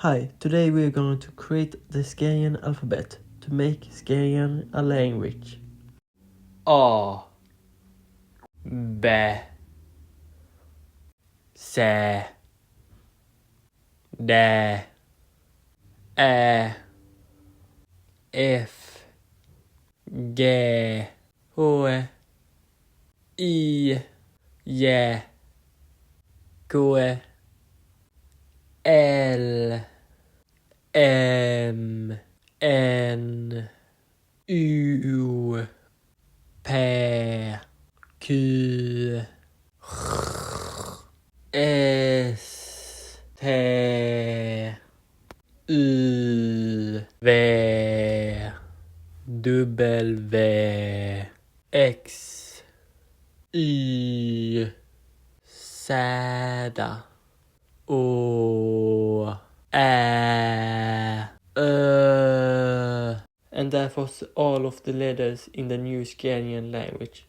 Hi, today we're going to create the Scanian alphabet to make Scanian a language. A B C D E F G H I J K L M N U P Q S T U V W X Y Z O Ä Ö. And that was all of the letters in the new Scanian language.